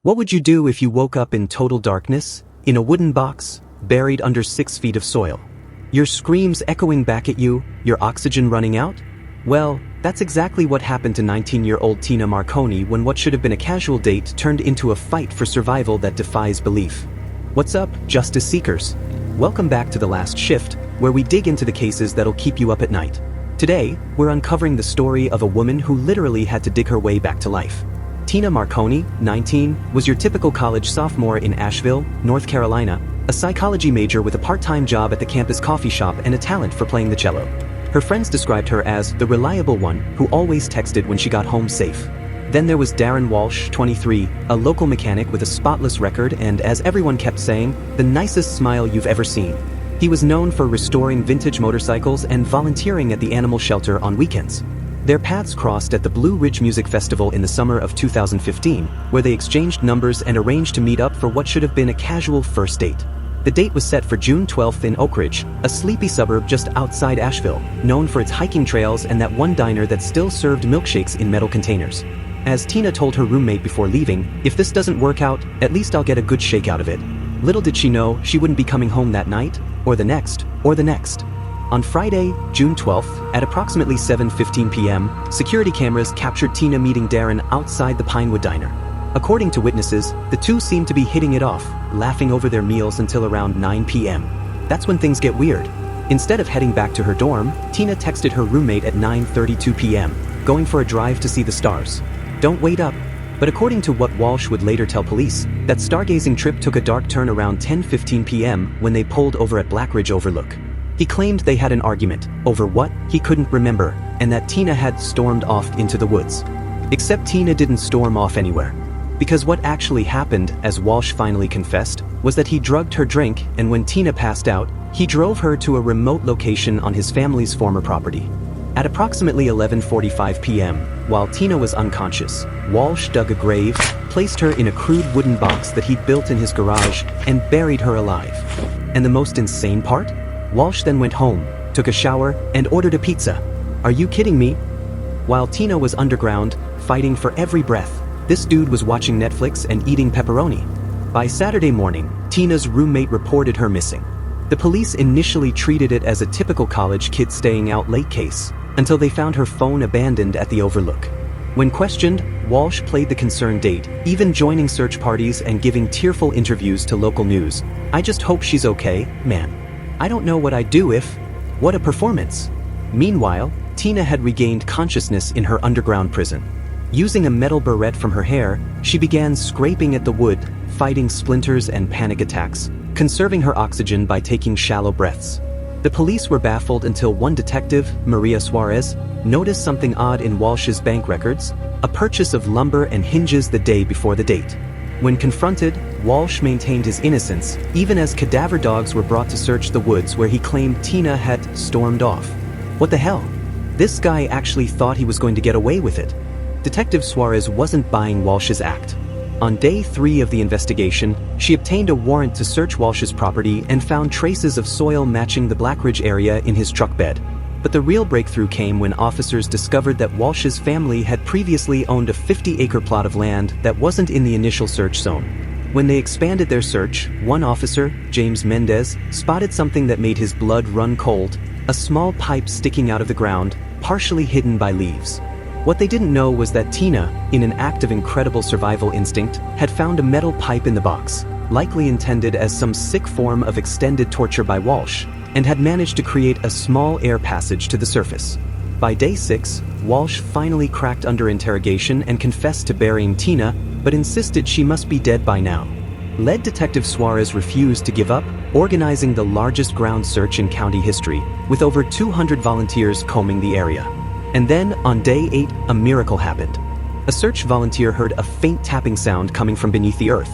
What would you do if you woke up in total darkness, in a wooden box, buried under 6 feet of soil? Your screams echoing back at you, your oxygen running out? Well, that's exactly what happened to 19-year-old Tina Marconi when what should have been a casual date turned into a fight for survival that defies belief. What's up, justice seekers? Welcome back to The Last Shift, where we dig into the cases that'll keep you up at night. Today, we're uncovering the story of a woman who literally had to dig her way back to life. Tina Marconi, 19, was your typical college sophomore in Asheville, North Carolina, a psychology major with a part-time job at the campus coffee shop and a talent for playing the cello. Her friends described her as the reliable one who always texted when she got home safe. Then there was Darren Walsh, 23, a local mechanic with a spotless record and, as everyone kept saying, the nicest smile you've ever seen. He was known for restoring vintage motorcycles and volunteering at the animal shelter on weekends. Their paths crossed at the Blue Ridge Music Festival in the summer of 2015, where they exchanged numbers and arranged to meet up for what should have been a casual first date. The date was set for June 12th in Oak Ridge, a sleepy suburb just outside Asheville, known for its hiking trails and that one diner that still served milkshakes in metal containers. As Tina told her roommate before leaving, "If this doesn't work out, at least I'll get a good shake out of it." Little did she know she wouldn't be coming home that night, or the next, or the next. On Friday, June 12th, at approximately 7:15 p.m., security cameras captured Tina meeting Darren outside the Pinewood Diner. According to witnesses, the two seemed to be hitting it off, laughing over their meals until around 9 p.m. That's when things get weird. Instead of heading back to her dorm, Tina texted her roommate at 9:32 p.m., going for a drive to see the stars. Don't wait up. But according to what Walsh would later tell police, that stargazing trip took a dark turn around 10:15 p.m. when they pulled over at Black Ridge Overlook. He claimed they had an argument, over what, he couldn't remember, and that Tina had stormed off into the woods. Except Tina didn't storm off anywhere. Because what actually happened, as Walsh finally confessed, was that he drugged her drink, and when Tina passed out, he drove her to a remote location on his family's former property. At approximately 11:45 p.m., while Tina was unconscious, Walsh dug a grave, placed her in a crude wooden box that he'd built in his garage, and buried her alive. And the most insane part? Walsh then went home, took a shower, and ordered a pizza. Are you kidding me? While Tina was underground, fighting for every breath, this dude was watching Netflix and eating pepperoni. By Saturday morning, Tina's roommate reported her missing. The police initially treated it as a typical college kid staying out late case, until they found her phone abandoned at the Overlook. When questioned, Walsh played the concerned date, even joining search parties and giving tearful interviews to local news. "I just hope she's okay, man. I don't know what I'd do if..." What a performance! Meanwhile, Tina had regained consciousness in her underground prison. Using a metal barrette from her hair, she began scraping at the wood, fighting splinters and panic attacks, conserving her oxygen by taking shallow breaths. The police were baffled until one detective, Suarez, noticed something odd in Walsh's bank records, a purchase of lumber and hinges the day before the date. When confronted, Walsh maintained his innocence, even as cadaver dogs were brought to search the woods where he claimed Tina had stormed off. What the hell? This guy actually thought he was going to get away with it. Detective Suarez wasn't buying Walsh's act. On day 3 of the investigation, she obtained a warrant to search Walsh's property and found traces of soil matching the Black Ridge area in his truck bed. But the real breakthrough came when officers discovered that Walsh's family had previously owned a 50-acre plot of land that wasn't in the initial search zone. When they expanded their search, one officer, James Mendez, spotted something that made his blood run cold, a small pipe sticking out of the ground, partially hidden by leaves. What they didn't know was that Tina, in an act of incredible survival instinct, had found a metal pipe in the box, likely intended as some sick form of extended torture by Walsh, and had managed to create a small air passage to the surface. By day 6, Walsh finally cracked under interrogation and confessed to burying Tina, but insisted she must be dead by now. Lead Detective Suarez refused to give up, organizing the largest ground search in county history, with over 200 volunteers combing the area. And then, on day 8, a miracle happened. A search volunteer heard a faint tapping sound coming from beneath the earth.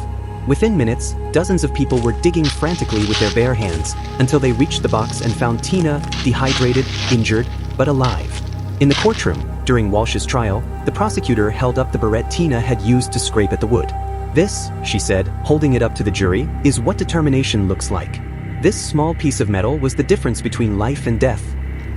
Within minutes, dozens of people were digging frantically with their bare hands until they reached the box and found Tina, dehydrated, injured, but alive. In the courtroom, during Walsh's trial, the prosecutor held up the barrette Tina had used to scrape at the wood. "This," she said, holding it up to the jury, "is what determination looks like. This small piece of metal was the difference between life and death."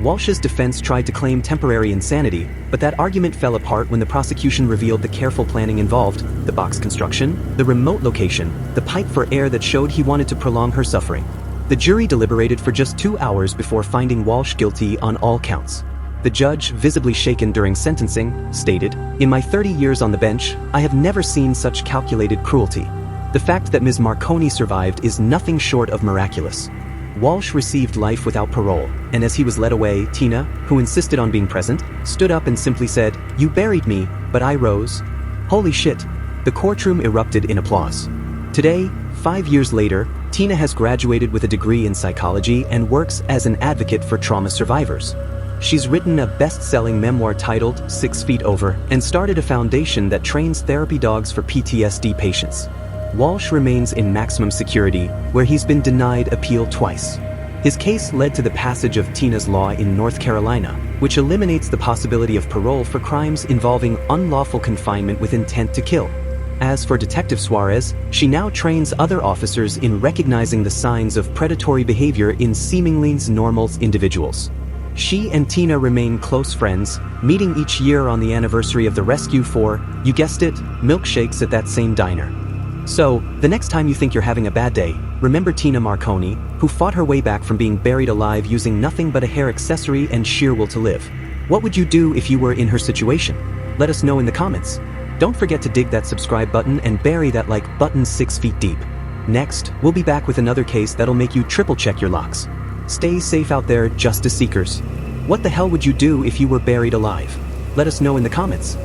Walsh's defense tried to claim temporary insanity, but that argument fell apart when the prosecution revealed the careful planning involved: the box construction, the remote location, the pipe for air that showed he wanted to prolong her suffering. The jury deliberated for just 2 hours before finding Walsh guilty on all counts. The judge, visibly shaken during sentencing, stated, "In my 30 years on the bench, I have never seen such calculated cruelty. The fact that Ms. Marconi survived is nothing short of miraculous." Walsh received life without parole, and as he was led away, Tina, who insisted on being present, stood up and simply said, "You buried me, but I rose." Holy shit! The courtroom erupted in applause. Today, 5 years later, Tina has graduated with a degree in psychology and works as an advocate for trauma survivors. She's written a best-selling memoir titled 6 Feet Over and started a foundation that trains therapy dogs for PTSD patients. Walsh remains in maximum security, where he's been denied appeal twice. His case led to the passage of Tina's Law in North Carolina, which eliminates the possibility of parole for crimes involving unlawful confinement with intent to kill. As for Detective Suarez, she now trains other officers in recognizing the signs of predatory behavior in seemingly normal individuals. She and Tina remain close friends, meeting each year on the anniversary of the rescue for, you guessed it, milkshakes at that same diner. So, the next time you think you're having a bad day, remember Tina Marconi, who fought her way back from being buried alive using nothing but a hair accessory and sheer will to live. What would you do if you were in her situation? Let us know in the comments. Don't forget to dig that subscribe button and bury that like button 6 feet deep. Next, we'll be back with another case that'll make you triple check your locks. Stay safe out there, justice seekers. What the hell would you do if you were buried alive? Let us know in the comments.